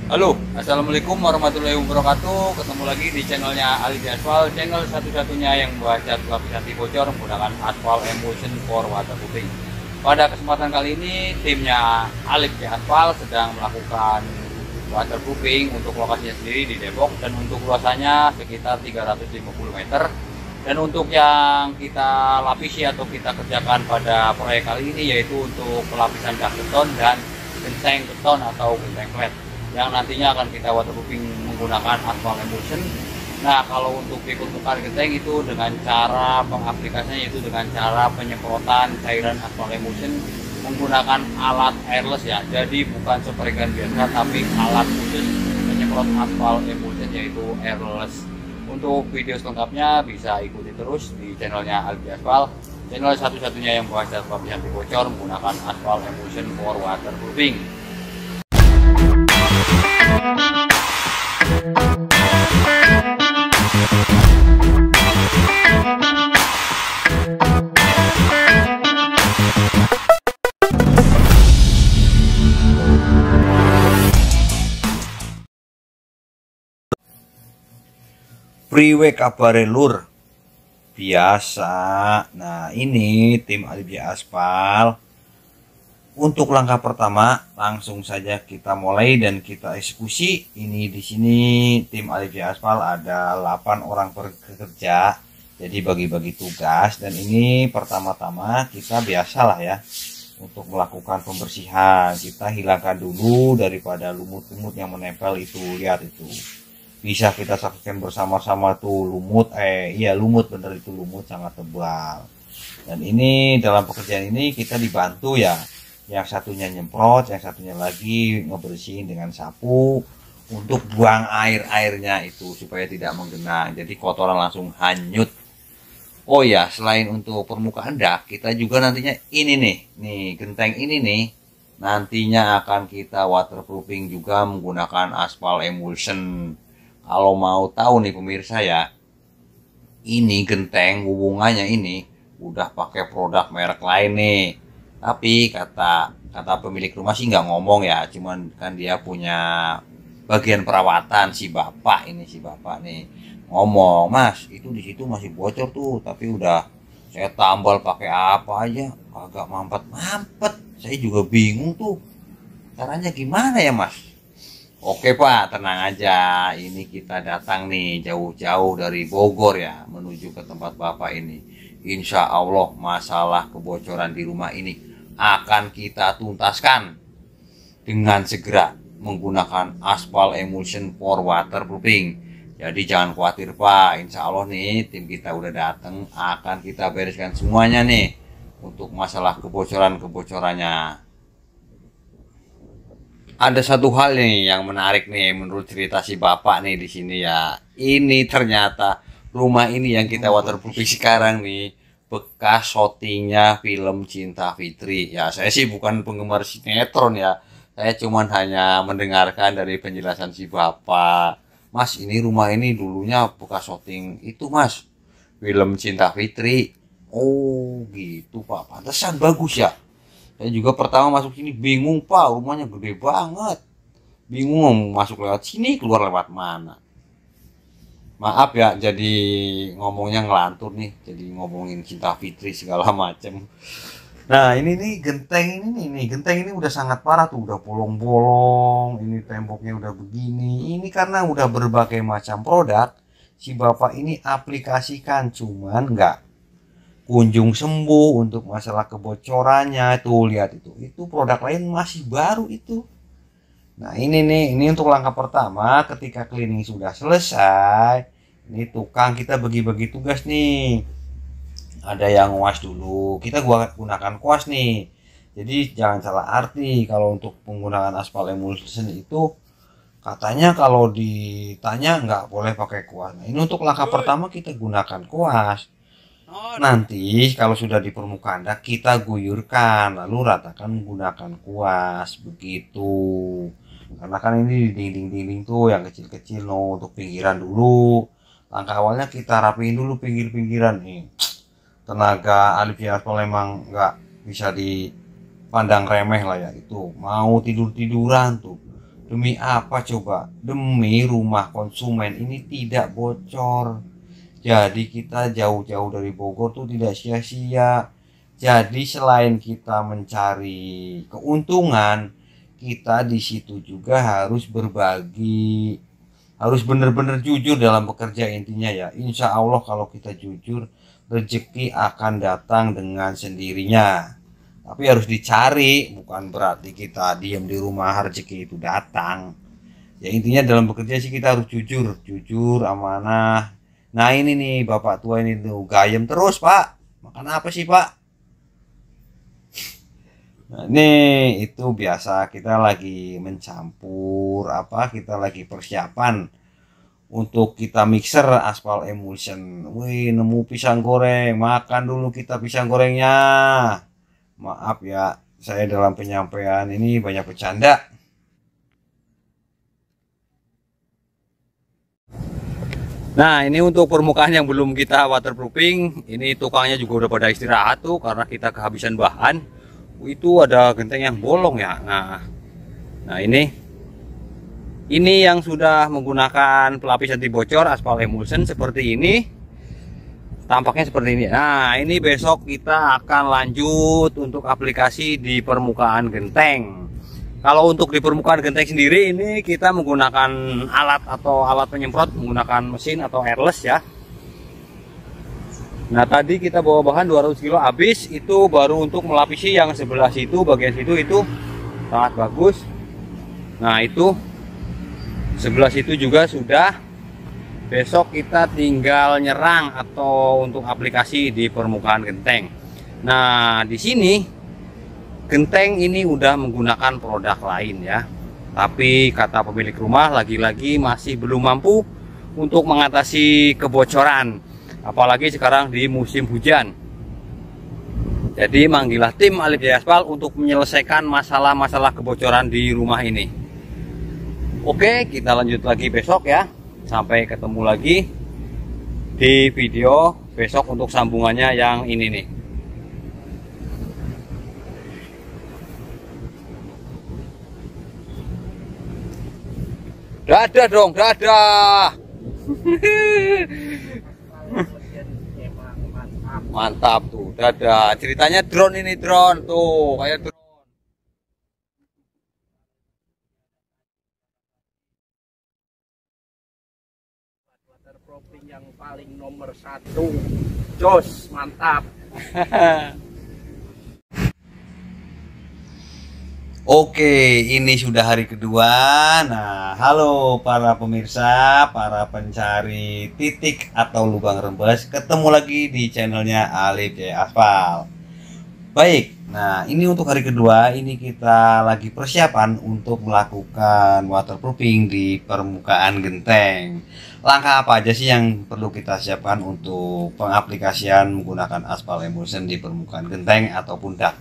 Halo, assalamualaikum warahmatullahi wabarakatuh. Ketemu lagi di channelnya Ali di Aspal, channel satu-satunya yang membaca lapis anti bocor menggunakan aspal emulsion for waterproofing. Pada kesempatan kali ini, timnya Alif di Aspal sedang melakukan waterproofing untuk lokasinya sendiri di Depok dan untuk luasannya sekitar 350 meter. Dan untuk yang kita lapisi atau kita kerjakan pada proyek kali ini yaitu untuk pelapisan dak beton dan genteng beton atau genteng flat yang nantinya akan kita waterproofing menggunakan aspal emulsion. Nah, kalau untuk di permukaan genteng itu dengan cara pengaplikasinya yaitu dengan cara penyemprotan cairan aspal emulsion menggunakan alat airless ya. Jadi bukan sprayan biasa tapi alat khusus penyemprot aspal emulsion yaitu airless. Untuk video selengkapnya bisa ikuti terus di channelnya Albi Aspal, channel satu-satunya yang membahas lapis anti bocor menggunakan aspal emulsion for waterproofing. Priwe kabare lur biasa. Nah, ini tim Albi Aspal. Untuk langkah pertama langsung saja kita mulai dan kita eksekusi. Ini di sini tim Albi Aspal ada 8 orang pekerja. Jadi bagi-bagi tugas dan ini pertama-tama kita biasalah ya untuk melakukan pembersihan. Kita hilangkan dulu daripada lumut-lumut yang menempel itu. Lihat itu. Bisa kita saksikan bersama-sama tuh lumut lumut bener itu lumut sangat tebal. Dan ini dalam pekerjaan ini kita dibantu ya, yang satunya nyemprot, yang satunya lagi ngebersihin dengan sapu untuk buang airnya itu supaya tidak menggenang, jadi kotoran langsung hanyut. Oh ya, selain untuk permukaan dak, kita juga nantinya ini nih genteng ini nih nantinya akan kita waterproofing juga menggunakan aspal emulsion. Kalau mau tahu nih pemirsa ya, ini genteng hubungannya ini udah pakai produk merek lain nih. Tapi kata pemilik rumah sih nggak ngomong ya, cuman kan dia punya bagian perawatan si bapak nih ngomong, Mas itu di situ masih bocor tuh, tapi udah saya tambal pakai apa aja kagak mampet. Saya juga bingung tuh caranya gimana ya Mas. Oke Pak, tenang aja. Ini kita datang nih jauh-jauh dari Bogor ya, menuju ke tempat Bapak ini. Insya Allah masalah kebocoran di rumah ini akan kita tuntaskan dengan segera menggunakan aspal emulsion for waterproofing. Jadi jangan khawatir Pak, insya Allah nih tim kita udah datang, akan kita bereskan semuanya nih untuk masalah kebocorannya. Ada satu hal nih yang menarik nih menurut cerita si bapak nih di sini ya. Ini ternyata rumah ini yang kita waterproofing sekarang nih bekas syutingnya film Cinta Fitri. Ya saya sih bukan penggemar sinetron ya. Saya cuman hanya mendengarkan dari penjelasan si bapak. Mas, ini rumah ini dulunya bekas syuting itu Mas, film Cinta Fitri. Oh gitu Pak, pantesan bagus ya. Saya juga pertama masuk sini bingung Pak, rumahnya gede banget. Bingung mau masuk lewat sini, keluar lewat mana. Maaf ya, jadi ngomongnya ngelantur nih, jadi ngomongin Cinta Fitri segala macem. Nah ini nih genteng ini udah sangat parah tuh, udah bolong-bolong. Ini temboknya udah begini. Ini karena udah berbagai macam produk si bapak ini aplikasikan, cuman nggak kunjung sembuh untuk masalah kebocorannya. Tuh lihat itu produk lain masih baru itu. Nah ini untuk langkah pertama. Ketika cleaning sudah selesai, ini tukang kita bagi-bagi tugas nih. Ada yang kuas dulu, kita gunakan kuas nih. Jadi jangan salah arti kalau untuk penggunaan aspal emulsion itu katanya kalau ditanya nggak boleh pakai kuas. Nah, ini untuk langkah pertama kita gunakan kuas. Nanti kalau sudah di permukaan dak kita guyurkan lalu ratakan menggunakan kuas begitu. Karena kan ini di dinding-dinding tuh yang kecil-kecil untuk pinggiran dulu. Langkah awalnya kita rapiin dulu pinggir-pinggiran nih. Tenaga Alif Aspal memang nggak bisa dipandang remeh lah ya, itu mau tiduran tuh Demi apa coba? Demi rumah konsumen ini tidak bocor. Jadi kita jauh-jauh dari Bogor tuh tidak sia-sia. Jadi selain kita mencari keuntungan, kita di situ juga harus berbagi, harus benar-benar jujur dalam bekerja intinya ya. Insya Allah kalau kita jujur, rezeki akan datang dengan sendirinya. Tapi harus dicari, bukan berarti kita diam di rumah rezeki itu datang. Ya intinya dalam bekerja sih kita harus jujur, jujur, amanah. Nah ini nih bapak tua ini tuh gayem terus pak. Makan apa sih pak? Nah, ini itu biasa kita lagi mencampur apa, kita lagi persiapan untuk kita mixer aspal emulsion. Wih, nemu pisang goreng, makan dulu kita pisang gorengnya. Maaf ya, saya dalam penyampaian ini banyak bercanda. Nah, ini untuk permukaan yang belum kita waterproofing, ini tukangnya juga udah pada istirahat tuh karena kita kehabisan bahan. Itu ada genteng yang bolong ya. Nah ini yang sudah menggunakan pelapis anti bocor aspal emulsion seperti ini, tampaknya seperti ini. Nah ini besok kita akan lanjut untuk aplikasi di permukaan genteng. Kalau untuk di permukaan genteng sendiri ini kita menggunakan alat penyemprot menggunakan mesin atau airless ya. Nah tadi kita bawa bahan 200 kilo habis, itu baru untuk melapisi yang sebelah situ, bagian situ itu sangat bagus. Nah itu sebelah situ juga sudah. Besok kita tinggal nyerang atau untuk aplikasi di permukaan genteng. Nah di sini genteng ini udah menggunakan produk lain ya. Tapi kata pemilik rumah lagi-lagi masih belum mampu untuk mengatasi kebocoran. Apalagi sekarang di musim hujan. Jadi manggilah tim Alif Jaya Aspal untuk menyelesaikan masalah-masalah kebocoran di rumah ini. Oke, kita lanjut lagi besok ya. Sampai ketemu lagi di video besok untuk sambungannya yang ini nih. Dadah dong, dadah. Mantap tuh, dadah. Ceritanya drone ini, drone tuh kayak drone. Waterproofing yang paling nomor 1, jos, mantap. Oke, ini sudah hari kedua. Nah, halo para pemirsa, para pencari titik atau lubang rembes. Ketemu lagi di channelnya Alif Jaya Aspal. Baik, nah ini untuk hari kedua. Ini kita lagi persiapan untuk melakukan waterproofing di permukaan genteng. Langkah apa aja sih yang perlu kita siapkan untuk pengaplikasian menggunakan aspal emulsion di permukaan genteng ataupun dak?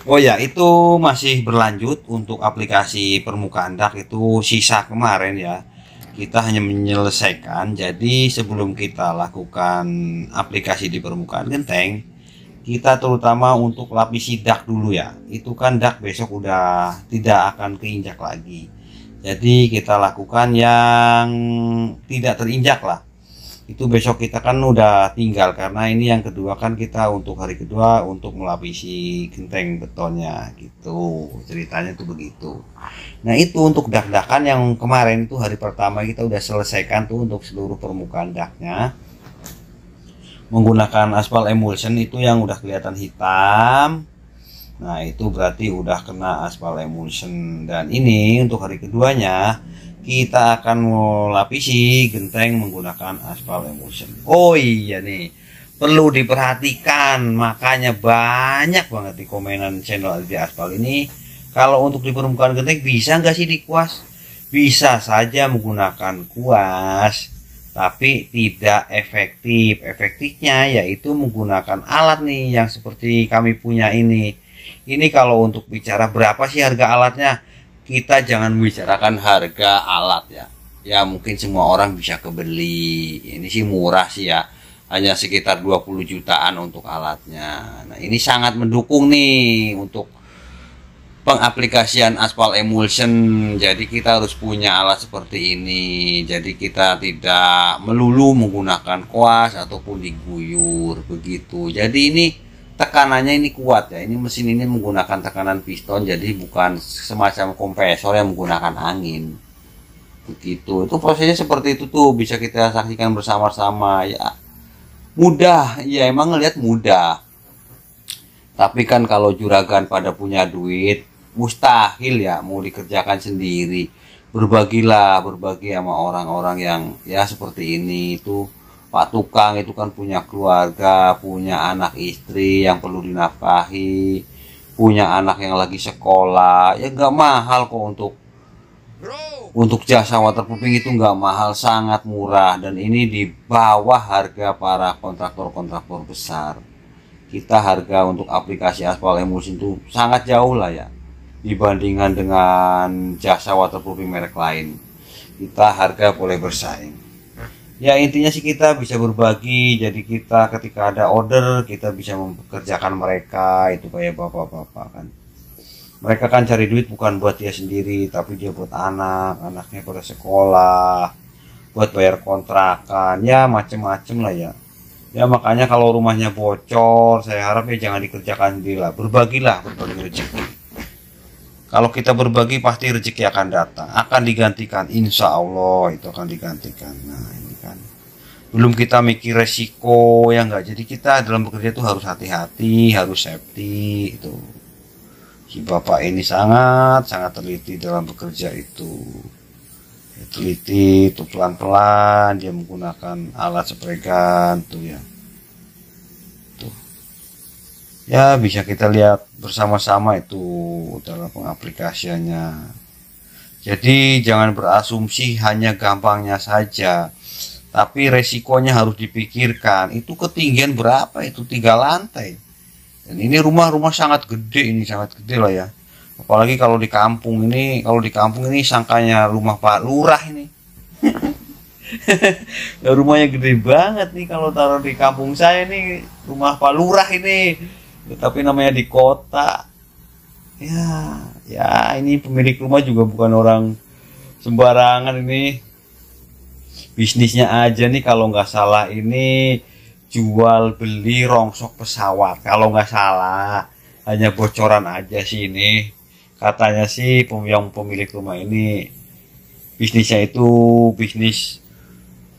Oh ya, itu masih berlanjut untuk aplikasi permukaan dak, itu sisa kemarin ya. Kita hanya menyelesaikan. Jadi sebelum kita lakukan aplikasi di permukaan genteng, kita terutama untuk lapisi dak dulu ya. Itu kan dak besok udah tidak akan keinjak lagi. Jadi kita lakukan yang tidak terinjak lah. Itu besok kita kan udah tinggal, karena ini yang kedua kan kita untuk hari kedua untuk melapisi genteng betonnya gitu. Ceritanya tuh begitu. Nah itu untuk dak-dakan yang kemarin itu hari pertama kita udah selesaikan tuh untuk seluruh permukaan daknya. Menggunakan aspal emulsion itu yang udah kelihatan hitam. Nah itu berarti udah kena aspal emulsion. Dan ini untuk hari keduanya kita akan melapisi genteng menggunakan aspal emulsion. Oh iya nih, perlu diperhatikan, makanya banyak banget di komenan channel Alif Jaya Aspal ini. Kalau untuk di permukaan genteng bisa nggak sih dikuas? Bisa saja menggunakan kuas, tapi tidak efektif. Efektifnya yaitu menggunakan alat nih yang seperti kami punya ini. Ini kalau untuk bicara berapa sih harga alatnya, kita jangan membicarakan harga alat ya. Ya mungkin semua orang bisa kebeli. Ini sih murah sih ya. Hanya sekitar 20 jutaan untuk alatnya. Nah, ini sangat mendukung nih untuk pengaplikasian aspal emulsion. Jadi kita harus punya alat seperti ini. Jadi kita tidak melulu menggunakan kuas ataupun diguyur begitu. Jadi ini tekanannya ini kuat ya. Ini mesin ini menggunakan tekanan piston, jadi bukan semacam kompresor yang menggunakan angin. Begitu. Itu prosesnya seperti itu tuh, bisa kita saksikan bersama-sama ya. Mudah, ya emang ngelihat mudah. Tapi kan kalau juragan pada punya duit, mustahil ya mau dikerjakan sendiri. Berbagi sama orang-orang yang ya seperti ini. Itu Pak tukang itu kan punya keluarga, punya anak istri yang perlu dinafkahi, punya anak yang lagi sekolah. Ya nggak mahal kok untuk jasa waterproofing, itu nggak mahal, sangat murah, dan ini di bawah harga para kontraktor-kontraktor besar. Kita harga untuk aplikasi aspal emulsion itu sangat jauh lah ya dibandingkan dengan jasa waterproofing merek lain. Kita harga boleh bersaing. Ya intinya sih kita bisa berbagi. Jadi kita ketika ada order, kita bisa mempekerjakan mereka. Itu kayak bapak-bapak kan, mereka kan cari duit bukan buat dia sendiri, tapi dia buat anaknya pada sekolah, buat bayar kontrakan, ya macem-macem lah ya. Ya makanya kalau rumahnya bocor, saya harap ya jangan dikerjakan sendiri lah. Berbagi rezeki. Kalau kita berbagi pasti rezeki akan datang, akan digantikan, insya Allah itu akan digantikan. Nah ini kan belum kita mikir resiko ya enggak. Jadi kita dalam bekerja itu harus hati-hati, harus safety itu. Si bapak ini sangat teliti dalam bekerja itu. Ya, teliti itu pelan-pelan dia menggunakan alat spray gun tuh ya. Tuh. Ya bisa kita lihat bersama-sama itu dalam pengaplikasiannya. Jadi jangan berasumsi hanya gampangnya saja, tapi resikonya harus dipikirkan. Itu ketinggian berapa? Itu 3 lantai. Dan ini rumah sangat gede, ini sangat gede lah ya. Apalagi kalau di kampung ini, sangkanya rumah Pak Lurah ini. Rumahnya gede banget nih kalau taruh di kampung saya nih, rumah Pak Lurah ini. Tapi namanya di kota. Ya ini pemilik rumah juga bukan orang sembarangan ini. Bisnisnya aja nih kalau nggak salah ini jual beli rongsok pesawat, kalau nggak salah. Hanya bocoran aja sih ini. Katanya sih yang pemilik rumah ini bisnisnya itu bisnis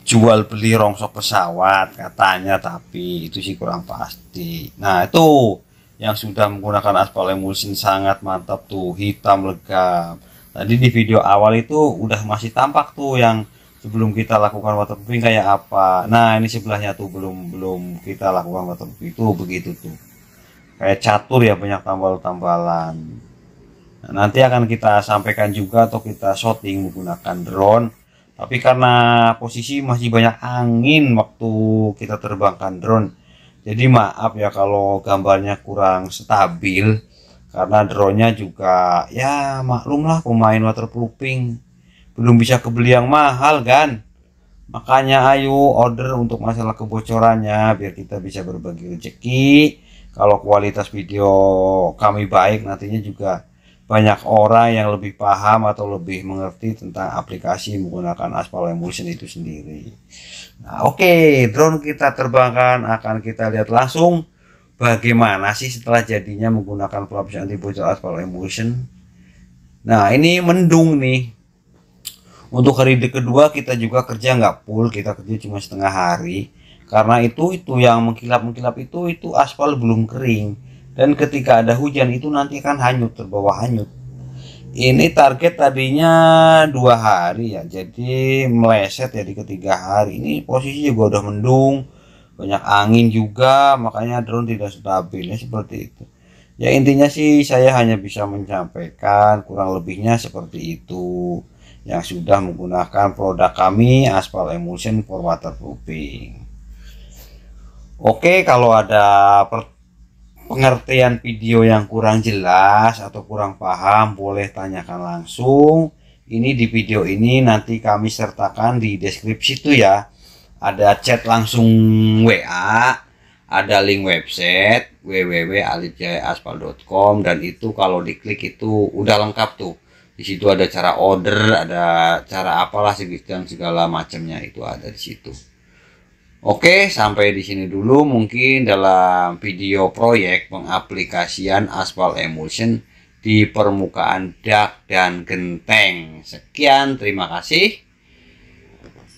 jual beli rongsok pesawat katanya, tapi itu sih kurang pasti. Nah itu yang sudah menggunakan aspal emulsion sangat mantap tuh, hitam legam. Tadi di video awal itu udah masih tampak tuh yang sebelum kita lakukan waterproofing kayak apa. Nah ini sebelahnya tuh belum kita lakukan waterproofing itu begitu tuh, kayak catur ya, banyak tambal-tambalan. Nah, nanti akan kita sampaikan juga atau kita shooting menggunakan drone, tapi karena posisi masih banyak angin waktu kita terbangkan drone, jadi maaf ya kalau gambarnya kurang stabil, karena drone-nya juga ya maklumlah pemain waterproofing belum bisa kebeli yang mahal kan. Makanya ayo order untuk masalah kebocorannya biar kita bisa berbagi rezeki. Kalau kualitas video kami baik, nantinya juga banyak orang yang lebih paham atau lebih mengerti tentang aplikasi menggunakan aspal emulsion itu sendiri. Nah oke, drone kita terbangkan, akan kita lihat langsung bagaimana sih setelah jadinya menggunakan pelapis anti bocor aspal emulsion. Nah ini mendung nih. Untuk hari kedua kita juga kerja nggak full, kita kerja cuma setengah hari. Karena itu yang mengkilap-mengkilap itu aspal belum kering. Dan ketika ada hujan itu nanti kan hanyut, terbawa hanyut. Ini target tadinya 2 hari ya, jadi meleset ya di ketiga hari. Ini posisi juga udah mendung, banyak angin juga, makanya drone tidak stabil ya, seperti itu. Ya intinya sih saya hanya bisa menyampaikan kurang lebihnya seperti itu, yang sudah menggunakan produk kami aspal emulsion for waterproofing. Oke, kalau ada pengertian video yang kurang jelas atau kurang paham, boleh tanyakan langsung. Ini di video ini nanti kami sertakan di deskripsi tuh ya, ada chat langsung WA ada link website www.alipjayaaspal.com, dan itu kalau diklik itu udah lengkap tuh. Di situ ada cara order, ada cara apalah segala macamnya itu ada di situ. Oke, sampai di sini dulu mungkin dalam video proyek pengaplikasian aspal emulsion di permukaan dak dan genteng. Sekian, terima kasih.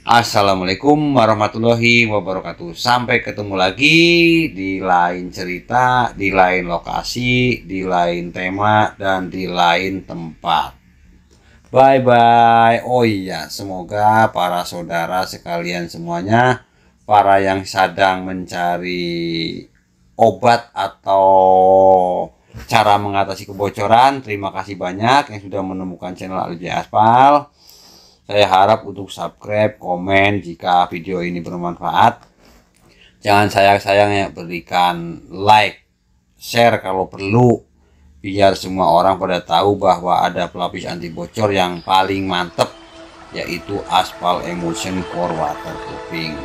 Assalamualaikum warahmatullahi wabarakatuh. Sampai ketemu lagi di lain cerita, di lain lokasi, di lain tema, dan di lain tempat. Bye bye. Oh iya, semoga para saudara sekalian semuanya, para yang sedang mencari obat atau cara mengatasi kebocoran, terima kasih banyak yang sudah menemukan channel Alip Jaya Aspal. Saya harap untuk subscribe, komen jika video ini bermanfaat. Jangan sayang-sayangnya berikan like, share kalau perlu, biar semua orang pada tahu bahwa ada pelapis anti bocor yang paling mantep, yaitu aspal emulsion for waterproofing.